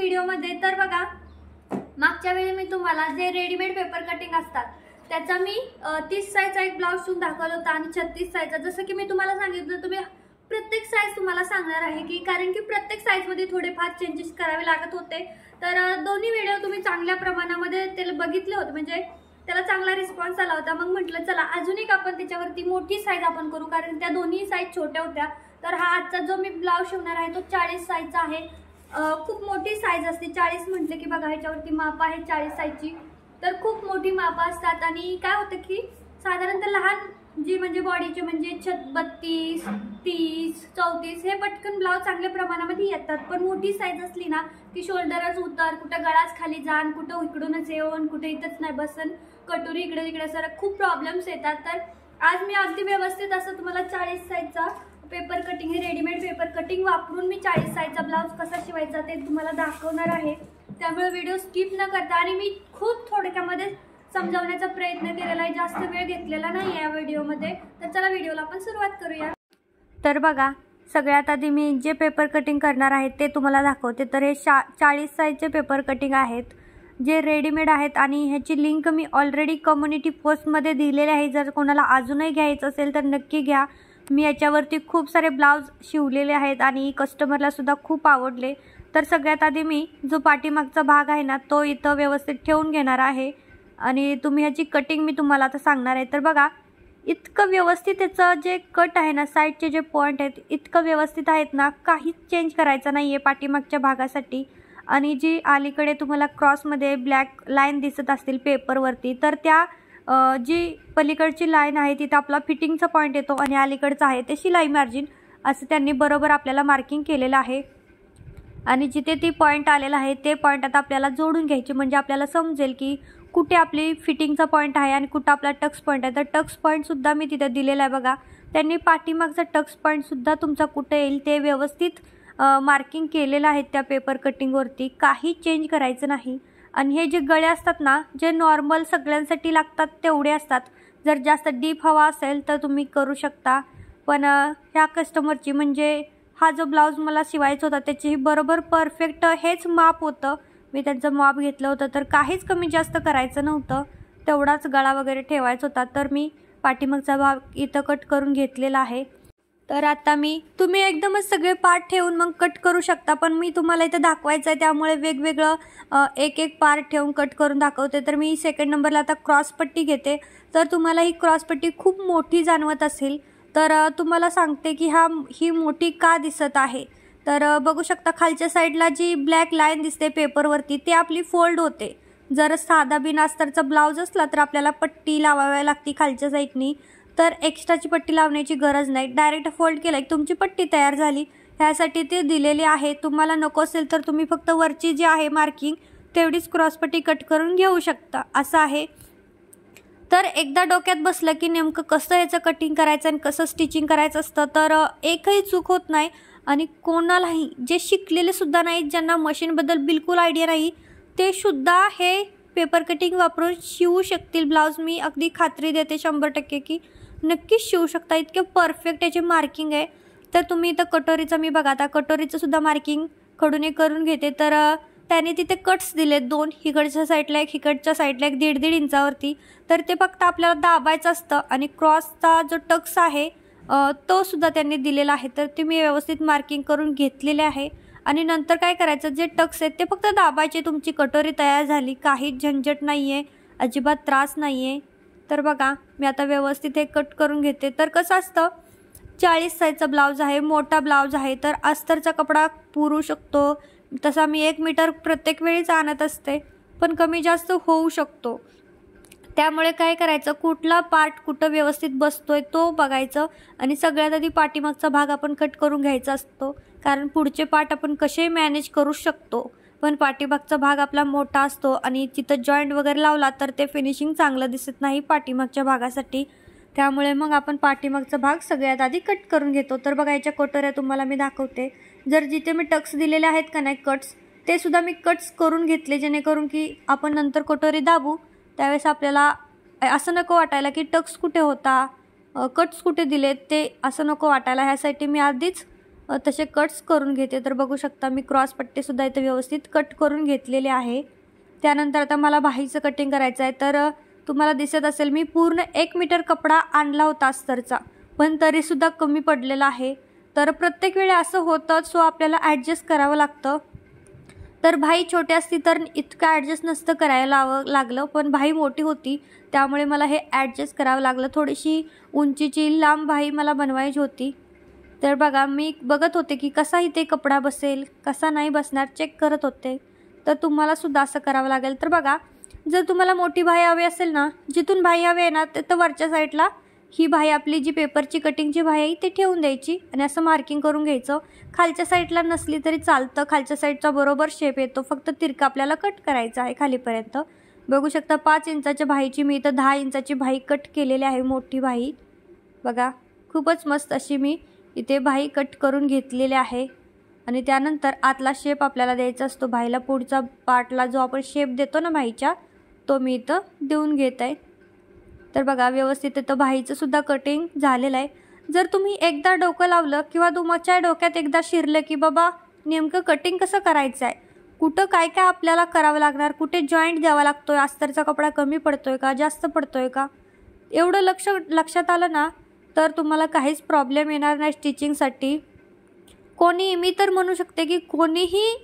व्हिडिओमध्ये। तर बघा, मागच्या वेळी मी तुम्हाला जे रेडीमेड पेपर कटिंग असतात त्याचा मी 30 साईजचा एक ब्लाउज शिवून दाखवला होता आणि 36 साईजचा। जसं की मी तुम्हाला सांगितलं, तुम्ही प्रत्येक साईज तुम्हाला सांगणार आहे की कारण की प्रत्येक साईज मध्ये थोडेफार चेंजेस करावे लागत होते। तर दोन्ही व्हिडिओ तुम्ही चांगल्या प्रमाणामध्ये त्याला बघितले होते, म्हणजे त्याला चांगला रिस्पॉन्स आला होता। मग म्हटलं चला अजून एक आपण त्याच्यावरती मोठी साईज आपण करू, कारण त्या दोन्ही साईज छोट्या होत्या। तर हा आजचा जो मी ब्लाउज शिवणार आहे तो 40 साईजचा आहे। खूप मोठी साईज असते, 40 म्हटलं की बघा ह्याच्यावरती माप आहे 40 साईजची। तर खूप मोठी माप असतात आणि काय होतं की साधारणतः लहान जी म्हणजे बॉडीचे म्हणजे 32, 30, 34 हे पटकन ब्लाउज चांगल्या प्रमाणामध्ये येतात। पण मोठी साईज असली ना की शोल्डरच उतर, कुठं गळाच खाली जाण, कुठं इकडूनच येऊन, कुठे इथंच नाही बसन, कटोरी इकडे तिकडे सर खूप प्रॉब्लेम्स येतात। तर आज मी अगदी व्यवस्थित असं तुम्हाला 40 साईजचा पेपर कटिंग, हे रेडीमेड पेपर कटिंग वापरून मी 40 साईजचा ब्लाउज कसा शिवायचा ते तुम्हाला दाखवणार आहे। त्यामुळे व्हिडिओ स्किप न करता, आणि मी खूप थोडक्यामध्ये समजावण्याचा प्रयत्न केलेला आहे, जास्त वेळ घेतलेला नाही या व्हिडिओमध्ये। तर चला व्हिडिओला आपण सुरुवात करूया। तर बघा, सगळ्यात आधी मी जे पेपर कटिंग करणार आहे ते तुम्हाला दाखवते। तर हे 40 साईजचे पेपर कटिंग आहेत जे रेडीमेड आहेत आणि ह्याची लिंक मी ऑलरेडी कम्युनिटी पोस्टमध्ये दिलेली आहे। जर कोणाला अजूनही घ्यायचं असेल तर नक्की घ्या। मी याच्यावरती खूप सारे ब्लाउज शिवलेले आहेत आणि कस्टमरला सुद्धा खूप आवडले। तर सगळ्यात आधी मी जो पाठीमागचा भाग आहे ना तो इथं व्यवस्थित ठेवून घेणार आहे आणि तुम्ही ह्याची कटिंग मी तुम्हाला आता सांगणार आहे। तर बघा, इतकं व्यवस्थित याचं जे कट आहे ना, साईडचे जे पॉईंट आहेत इतकं व्यवस्थित आहेत ना, काहीच चेंज करायचं नाही आहे पाठीमागच्या भागासाठी। आणि जी अलीकडे तुम्हाला क्रॉसमध्ये ब्लॅक लाईन दिसत असतील पेपरवरती, तर त्या जी पलीकडची लाईन आहे तिथं आपला फिटिंगचा पॉईंट येतो आणि अलीकडचं आहे ते शिलाई मार्जिन, असं त्यांनी बरोबर आपल्याला मार्किंग केलेलं आहे। आणि जिथे ती पॉईंट आलेला आहे ते पॉईंट आता आपल्याला जोडून घ्यायचे, म्हणजे आपल्याला समजेल की कुठे आपली फिटिंगचा पॉईंट आहे आणि कुठं आपला टक्स पॉईंट आहे। तर टक्स पॉईंटसुद्धा मी तिथे दिलेला आहे बघा। त्यांनी पाठीमागचा टक्स पॉईंटसुद्धा तुमचा कुठे येईल ते व्यवस्थित मार्किंग केलेलं आहे त्या पेपर कटिंगवरती, काही चेंज करायचं नाही। आणि हे जे गळे असतात ना, जे नॉर्मल सगळ्यांसाठी लागतात तेवढे असतात। जर जास्त डीप हवा असेल तर तुम्ही करू शकता, पण ह्या कस्टमरची म्हणजे हा जो ब्लाऊज मला शिवायचा होता त्याची बरोबर परफेक्ट हेच माप होतं। मी त्यांचं माप घेतलं होतं, तर काहीच कमी जास्त करायचं नव्हतं, तेवढाच गळा वगैरे ठेवायचा होता। तर मी पाठीमागचा भाग इथं कट करून घेतलेला आहे। तर आता तुम्ही एकदमच सगळे पार्ट ठेवून मग कट करू शकता, पण मी तुम्हाला इथं दाखवायचं आहे त्यामुळे वेगवेगळं एक एक पार्ट ठेवून कट करून दाखवते। तर मी सेकंड नंबरला आता क्रॉसपट्टी घेते। तर तुम्हाला ही क्रॉसपट्टी खूप मोठी जाणवत असेल, तर तुम्हाला सांगते की ही मोठी का दिसत आहे। तर बघू शकता खालच्या साईडला जी ब्लॅक लाईन दिसते पेपरवरती ते आपली फोल्ड होते। जर साधा बिना अस्तरचा ब्लाऊज असला तर आपल्याला पट्टी लावावी लागते खालच्या साईडनी, तर एक्स्ट्राची पट्टी लावण्याची गरज नाही, डायरेक्ट फोल्ड केला की तुमची पट्टी तयार झाली। ह्यासाठी ते दिलेले आहे। तुम्हाला नको असेल तर तुम्ही फक्त वरची जी आहे मार्किंग तेवढीच क्रॉसपट्टी कट करून घेऊ शकता, असं आहे। तर एकदा डोक्यात बसलं की नेमकं कसं ह्याचं कटिंग करायचं आणि कसं स्टिचिंग करायचं असतं, तर एकही चूक होत नाही। आणि कोणालाही जे शिकलेले सुद्धा नाहीत, ज्यांना मशीनबद्दल बिलकुल आयडिया नाही, ते सुद्धा हे पेपर कटिंग वापरून शिवू शकतील ब्लाऊज। मी अगदी खात्री देते 100% की नक्कीच शिवू शकता, इतके परफेक्ट याची मार्किंग आहे। तर तुम्ही इथं कटोरीचं मी बघा, आता कटोरीचं सुद्धा मार्किंग खडून करून घेते। तर त्याने तिथे कट्स दिले 2, इकडच्या साईडला एक, इकडच्या साईडला एक, 1.5 इंचावरती। तर ते फक्त आपल्याला दाबायचं असतं आणि क्रॉसचा जो टक्स आहे तो सुद्धा त्यांनी दिलेला आहे। तर ते मी व्यवस्थित मार्किंग करून घेतलेले आहे। आणि नंतर काय करायचं, जे टक्स आहेत ते फक्त दाबायचे, तुमची कटोरी तयार झाली, काहीच झंझट नाही आहे, अजिबात त्रास नाही आहे। तर बघा, मी आता व्यवस्थित हे कट करून घेते। तर कसं असतं, 40 साईजचा ब्लाऊज आहे, मोठा ब्लाऊज आहे, तर अस्तरचा कपडा पुरू शकतो। तसा मी 1 मीटर प्रत्येक वेळीच आणत असते, पण कमी जास्त होऊ शकतो। त्यामुळे काय करायचं, कुठला पार्ट कुठं व्यवस्थित बसतोय तो बघायचं आणि सगळ्यात आधी पाठीमागचा भाग आपण कट करून घ्यायचा असतो, कारण पुढचे पार्ट आपण कसे मॅनेज करू शकतो। पण पाठीमागचा भाग आपला मोठा असतो आणि तिथं जॉईंट वगैरे लावला तर ते फिनिशिंग चांगलं दिसत नाही पाठीमागच्या भागासाठी। त्यामुळे मग आपण पाठीमागचा भाग सगळ्यात आधी कट करून घेतो। तर बघा, याच्या कटोऱ्या तुम्हाला मी दाखवते। जर जिथे मी टक्स दिलेले आहेत का नाही कट्स, ते सुद्धा मी कट्स करून घेतले, जेणेकरून की आपण नंतर कटोरी दाबू त्यावेळेस आपल्याला असं नको वाटायला की टक्स कुठे होता, कट्स कुठे दिलेत, ते असं नको वाटायला। ह्यासाठी मी आधीच तसे कट्स करून घेते. तर बघू शकता मी क्रॉस पट्टीसुद्धा इथे व्यवस्थित कट करून घेतलेले आहे. त्यानंतर आता मला बाहीचं कटिंग करायचं आहे. तर तुम्हाला दिसत असेल मी पूर्ण 1 मीटर कपडा आणला होता अस्तरचा, पण तरीसुद्धा कमी पडलेला आहे. तर प्रत्येक वेळी असं होतं, सो आपल्याला ॲडजस्ट करावं लागतं. तर बाही छोटी असती तर इतकं ॲडजस्ट नसतं करायला लागलं, पण बाही मोठी होती त्यामुळे मला हे ॲडजस्ट करावं लागलं. थोडीशी उंचीची लांब बाही मला बनवायची होती. तर बघा मी बघत होते की कसा इथे कपडा बसेल, कसा नाही बसणार चेक करत होते. तर तुम्हालासुद्धा असं करावं लागेल. तर बघा जर तुम्हाला मोठी बाही हवी असेल ना, जिथून बाही हवी आहे ना तर वरच्या साईडला ही बाही आपली जी पेपरची कटिंगची बाही आहे ती ठेवून द्यायची आणि असं मार्किंग करून घ्यायचं. खालच्या साईडला नसली तरी चालतं, खालच्या साईडचा बरोबर शेप येतो, फक्त तिरका आपल्याला कट करायचा आहे खालीपर्यंत. बघू शकता 5 इंचाच्या बाहीची मी इथं 10 इंचाची बाही कट केलेली आहे, मोठी बाही. बघा खूपच मस्त अशी मी इथे बाही कट करून घेतलेली आहे. आणि त्यानंतर आतला शेप आपल्याला द्यायचा असतो बाहीला. पुढचा पार्टला जो आपण शेप देतो ना बाहीच्या, तो मी इथं देऊन घेत आहे. तर बघा व्यवस्थित इथं बाहीचंसुद्धा कटिंग झालेलं आहे. जर तुम्ही एकदा डोकं लावलं किंवा तुमच्या डोक्यात एकदा शिरलं की बाबा नेमकं कटिंग कसं करायचं आहे, कुठं काय काय आपल्याला करावं लागणार, कुठे जॉईंट द्यावा लागतो आहे, अस्तरचा कपडा कमी पडतो आहे का जास्त पडतो आहे का, एवढं लक्षात आलं ना तर तुम्हाला काहीच प्रॉब्लेम येणार नाही स्टिचिंगसाठी. कोणी मी तर म्हणू शकते की कोणीही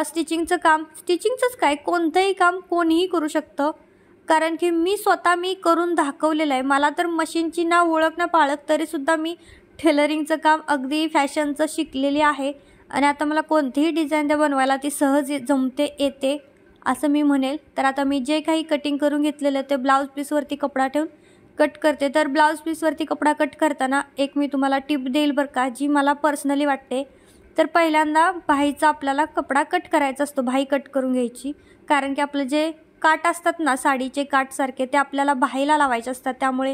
स्टिचिंगचं काम, स्टिचिंगचंच काय कोणतंही काम कोणीही करू शकतं. कारण की मी करून दाखवलेलं आहे. मला तर मशीनची ना ओळख ना पाळख तरीसुद्धा मी टेलरिंगचं काम अगदी फॅशनचं शिकलेली आहे. आणि आता मला कोणतीही डिझाईन त्या बनवायला ती सहज जमते येते असं मी म्हणेल. तर आता मी जे काही कटिंग करून घेतलेलं ते ब्लाऊज पीसवरती कपडा ठेवून कट करते. तर ब्लाऊज पीसवरती कपडा कट करताना एक मी तुम्हाला टिप देईल बरं का, जी मला पर्सनली वाटते. तर पहिल्यांदा बाहीचा आपल्याला कपडा कट करायचा असतो, बाही कट करून घ्यायची. कारण की आपलं जे काठ असतात ना साडीचे काठसारखे, ते आपल्याला बाहीला लावायचे असतात. त्यामुळे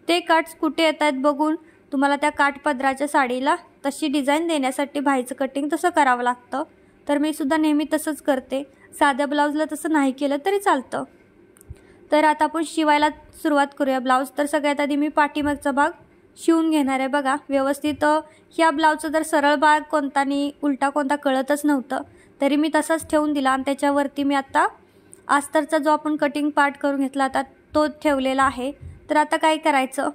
ते काठ कुठे येत आहेत बघून तुम्हाला त्या काठपदराच्या साडीला तशी डिझाईन देण्यासाठी बाहीचं कटिंग तसं करावं लागतं. तर मी सुद्धा नेहमी तसंच करते. साध्या ब्लाऊजला तसं नाही केलं तरी चालतं. तर आता आपण शिवायला सुरुवात करूया ब्लाऊज. तर सगळ्यात आधी मी पाठीमागचा भाग शिवून घेणार आहे. बघा व्यवस्थित ह्या ब्लाऊजचा जर सरळ भाग कोणता आणि उलटा कोणता कळतच नव्हतं, तरी मी तसाच ठेवून दिला. आणि त्याच्यावरती मी आता अस्तरचा जो आपण कटिंग पार्ट करून घेतला आता तो ठेवलेला आहे. तर आता काय करायचं,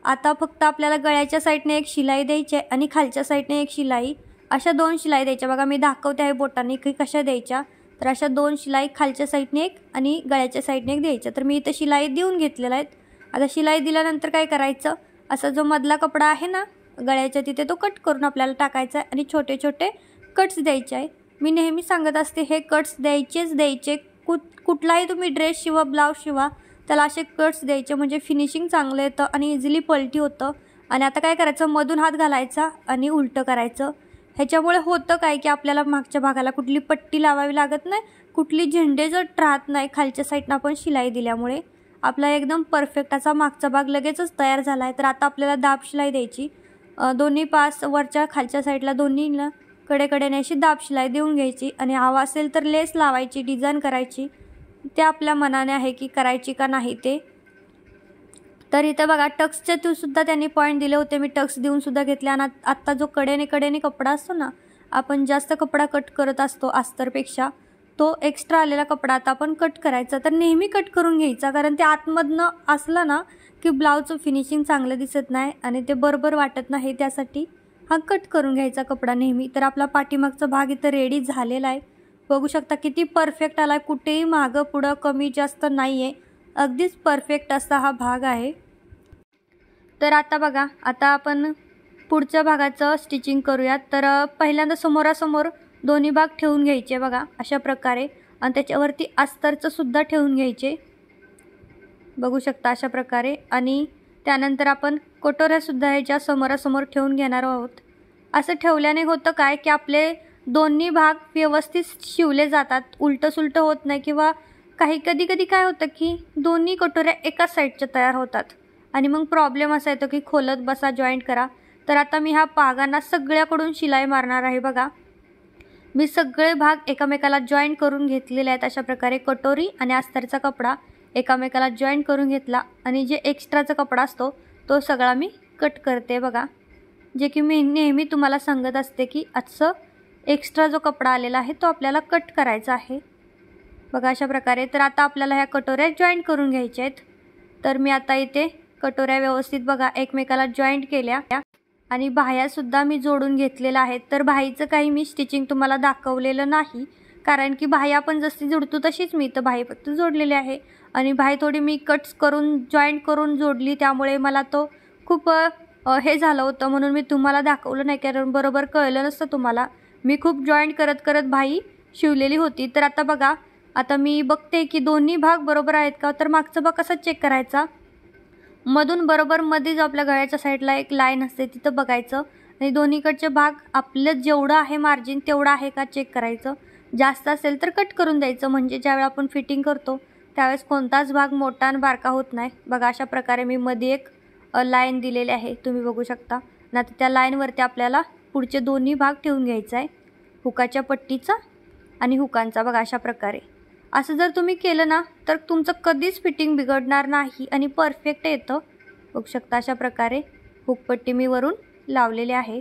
आता फक्त आपल्याला गळ्याच्या साईडने एक शिलाई द्यायची आहे आणि खालच्या साईडने एक शिलाई, अशा 2 शिलाई द्यायच्या. बघा मी दाखवते आहे बोटांनी की कशा द्यायच्या. तर अशा 2 शिलाई खालच्या साईडने एक आणि गळ्याच्या साईडने एक द्यायच्या. तर मी इथं शिलाई देऊन घेतलेल्या आहेत. आता शिलाई दिल्यानंतर काय करायचं, असा जो मधला कपडा आहे ना गळ्याच्या तिथे तो कट करून आपल्याला टाकायचा आहे आणि छोटे छोटे कट्स द्यायचे आहे. मी नेहमी सांगत असते हे कट्स द्यायचे. कुठलाही तुम्ही ड्रेस शिवा, ब्लाऊज शिवा, त्याला असे कट्स द्यायचे म्हणजे फिनिशिंग चांगलं येतं आणि इझिली पलटी होतं. आणि आता काय करायचं, मधून हात घालायचा आणि उलटं करायचं. ह्याच्यामुळे होतं काय की आपल्याला मागच्या भागाला कुठली पट्टी लावावी लागत नाही, कुठली झेंडेजट राहत नाही. खालच्या साईडनं आपण शिलाई दिल्यामुळे आपला एकदम परफेक्ट असा मागचा भाग लगेचच तयार झाला आहे. तर आता आपल्याला दाब शिलाई द्यायची. दोन्ही पास वरच्या खालच्या साईडला दोन्हीला कडेकडेने अशी दाब शिलाई देऊन घ्यायची. आणि हवा असेल तर लेस लावायची, डिझाईन करायची, ते आपल्या मनाने आहे की करायची का नाही ते. तर इथं बघा टक्सचे सुद्धा त्यांनी पॉईंट दिले होते, मी टक्स देऊन सुद्धा घेतले. आणि आत्ता जो कडेने कपडा असतो ना, आपण जास्त कपडा कट करत असतो अस्तरपेक्षा, तो एक्स्ट्रा आलेला कपडा आता आपण कट करायचा. तर नेहमी कट करून घ्यायचा, कारण ते आतमधनं असलं ना की ब्लाऊजचं फिनिशिंग चांगलं दिसत नाही आणि ते बरोबर वाटत नाही. त्यासाठी हा कट करून घ्यायचा कपडा नेहमी. तर आपला पाठीमागचा भाग इथं रेडी झालेला आहे. बघू शकता किती परफेक्ट आला आहे, कुठेही मागं पुढं कमी जास्त नाही आहे, अगदीच परफेक्ट असा हा भाग आहे. तर आता बघा आता आपण पुढच्या भागाचं स्टिचिंग करूयात. तर पहिल्यांदा समोरासमोर दोन्ही भाग ठेवून घ्यायचे बघा अशा प्रकारे. आणि त्याच्यावरती अस्तरचं सुद्धा ठेवून घ्यायचे, बघू शकता अशा प्रकारे. आणि त्यानंतर आपण कटोऱ्यासुद्धा ह्याच्या समोरासमोर ठेवून घेणार आहोत. असं ठेवल्याने होतं काय की आपले दोन्ही भाग व्यवस्थित शिवले जातात, उलटं सुलटं होत नाही. किंवा कधी काय होतं की दोन्ही कटोऱ्या एकाच साईडच्या तयार होतात आणि मग प्रॉब्लेम असा येतो की खोलत बसा, जॉईंट करा. तर आता मी ह्या भागांना सगळ्याकडून शिलाई मारणार आहे. बघा मी सगळे भाग एकामेकाला जॉईंट करून घेतलेले आहेत अशा प्रकारे. कटोरी आणि अस्तरचा कपडा एकामेकाला जॉईंट करून घेतला आणि जे एक्स्ट्राचा कपडा असतो तो सगळा मी कट करते. बघा जे की मी नेहमी तुम्हाला सांगत असते की असं एक्स्ट्रा जो कपडा आलेला आहे तो आपल्याला कट करायचा आहे। बघा अशा प्रकारे। तर आता आपल्याला ह्या कटोऱ्या जॉईंट करून घ्यायच्या आहेत। तर मी आता इथे कटोऱ्या व्यवस्थित बघा एकमेकाला जॉईंट केल्या आणि बाह्यासुद्धा मी जोडून घेतलेल्या आहेत। तर बाहीचं काही मी स्टिचिंग तुम्हाला दाखवलेलं नाही, कारण की बाही आपण जशी जोडतो तशीच मी इथं बाही फक्त जोडलेली आहे आणि बाही थोडी मी कट्स करून जॉईंट करून जोडली, त्यामुळे मला तो खूप हे झालं होतं, म्हणून मी तुम्हाला दाखवलं नाही, कारण बरोबर कळलं नसतं तुम्हाला। मी खूप जॉईंट करत करत बाही शिवलेली होती। तर आता बघा, आता मी बघते की दोन्ही भाग बरोबर आहेत का। तर मागचा भाग कसा चेक करायचा, मधून बरोबर मध्ये जो आपल्या गळ्याच्या साईडला एक लाईन असते तिथं बघायचं आणि दोन्हीकडचे भाग आपलं जेवढं आहे मार्जिन तेवढं आहे का चेक करायचं। जास्त असेल तर कट करून द्यायचं, म्हणजे ज्यावेळी आपण फिटिंग करतो त्यावेळेस कोणताच भाग मोठा आणि बारका होत नाही। बघा अशा प्रकारे मी मध्ये एक लाईन दिलेली आहे, तुम्ही बघू शकता। आता त्या लाईनवरती आपल्याला पुढचे दोन्ही भाग ठेवून घ्यायचा आहे, हुकाच्या पट्टीचा आणि हुकांचा। बघा अशा प्रकारे असं जर तुम्ही केलं ना तर तुमचं कधीच फिटिंग बिघडणार नाही आणि परफेक्ट येतं। बघू शकता अशा प्रकारे हुकपट्टी मी वरून लावलेली आहे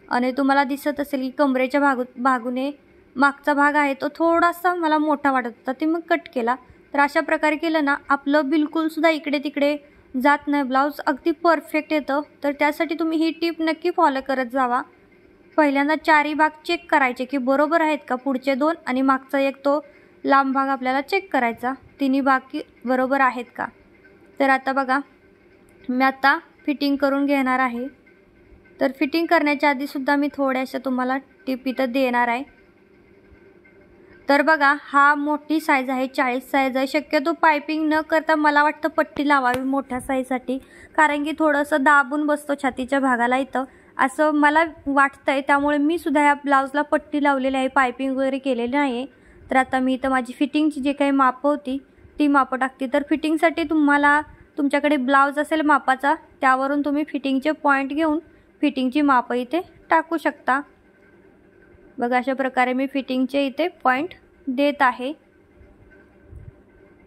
आणि तुम्हाला दिसत असेल की कमरेच्या बाजूने मागचा भाग आहे तो थोडासा मला मोठा वाटत होता, ते मग कट केला। तर अशा प्रकारे केलं ना आपलं बिलकुलसुद्धा इकडे तिकडे जात नाही, ब्लाऊज अगदी परफेक्ट येतं। तर त्यासाठी तुम्ही ही टिप नक्की फॉलो करत जावा। पहिल्यांदा चारही भाग चेक करायचे की बरोबर आहेत का, पुढचे दोन आणि मागचा एक तो लांब भाग आपल्याला चेक करायचा, तिन्ही भाग की बरोबर आहेत का। तर आता बघा मी आता फिटिंग करून घेणार आहे। तर फिटिंग करण्याच्या आधीसुद्धा मी थोड्याशा तुम्हाला टिप इथं देणार आहे। तर बघा हा मोठी साईज आहे, 40 साईज आहे। शक्यतो पायपिंग न करता मला वाटतं पट्टी लावावी मोठ्या साईजसाठी, कारण की थोडंसं दाबून बसतो छातीच्या भागाला इथं, असं मला वाटतंय। त्यामुळे मी सुद्धा ह्या ब्लाऊजला पट्टी लावलेली आहे, पायपिंग वगैरे केलेली नाही। तर आता मी इथं माझी फिटिंगची जे काही मापं होती ती मापं टाकते। तर फिटिंगसाठी तुम्हाला तुमच्याकडे ब्लाऊज असेल मापाचा त्यावरून तुम्ही फिटिंगचे पॉईंट घेऊन फिटिंगची मापं इथे टाकू शकता। बघा अशा प्रकारे मी फिटिंगचे इथे पॉईंट देत आहे।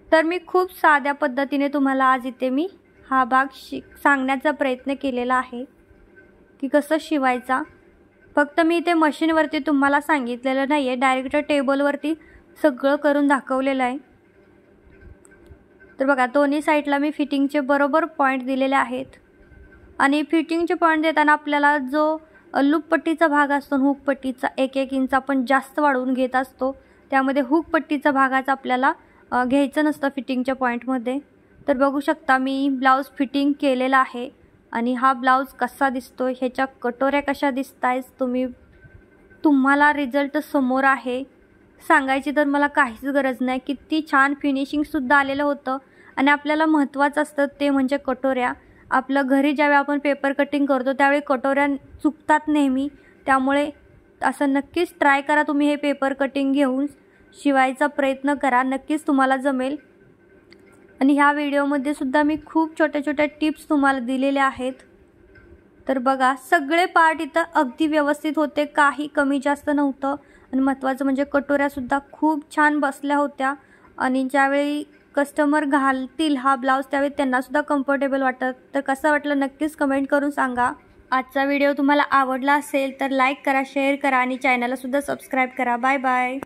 तर मी खूप साध्या पद्धतीने तुम्हाला आज इथे मी हा भाग सांगण्याचा प्रयत्न केलेला आहे की कसं शिवायचा। फक्त मी इथे मशीनवरती तुम्हाला सांगितलेलं नाही आहे, डायरेक्ट टेबलवरती सगळं करून दाखवलेलं आहे। तर बघा दोन्ही साईडला मी फिटिंगचे बरोबर पॉईंट दिलेले आहेत आणि फिटिंगचे पॉईंट देताना आपल्याला जो लूपपट्टीचा भाग असतो हुकपट्टीचा 1-1 इंच आपण जास्त वाढवून घेत असतो, त्यामध्ये हुकपट्टीचा भागाच आपल्याला घ्यायचं नसतं फिटिंगच्या पॉईंटमध्ये। तर बघू शकता मी ब्लाऊज फिटिंग केलेला आहे आणि हा ब्लाऊज कसा दिसतोय, ह्याच्या कटोऱ्या कशा दिसतायत तुम्हाला रिझल्ट समोर आहे। सांगायची तर मला काहीच गरज नाही, किती छान फिनिशिंगसुद्धा आलेलं होतं। आणि आपल्याला महत्त्वाचं असतं ते म्हणजे कटोऱ्या। आपलं घरी ज्यावेळी आपण पेपर कटिंग करतो त्यावेळी कटोऱ्या चुकतात नेहमी, त्यामुळे असं नक्कीच ट्राय करा तुम्ही हे पेपर कटिंग घेऊन शिवायचा प्रयत्न करा, नक्कीच तुम्हाला जमेल। आणि ह्या व्हिडिओमध्ये सुद्धा मी खूप छोट्या छोट्या टिप्स तुम्हाला दिलेल्या आहेत। तर बघा सगळे पार्ट इथं अगदी व्यवस्थित होते, काही कमी जास्त नव्हतं आणि महत्त्वाचं म्हणजे कटोऱ्यासुद्धा खूप छान बसल्या होत्या आणि ज्यावेळी कस्टमर घालतील हा ब्लाऊज त्यावेळी त्यांनासुद्धा कम्फर्टेबल वाटतं। तर कसं वाटलं नक्कीच कमेंट करून सांगा। आजचा व्हिडिओ तुम्हाला आवडला असेल तर लाईक करा, शेअर करा आणि चॅनलला सुद्धा सबस्क्राईब करा। Bye bye.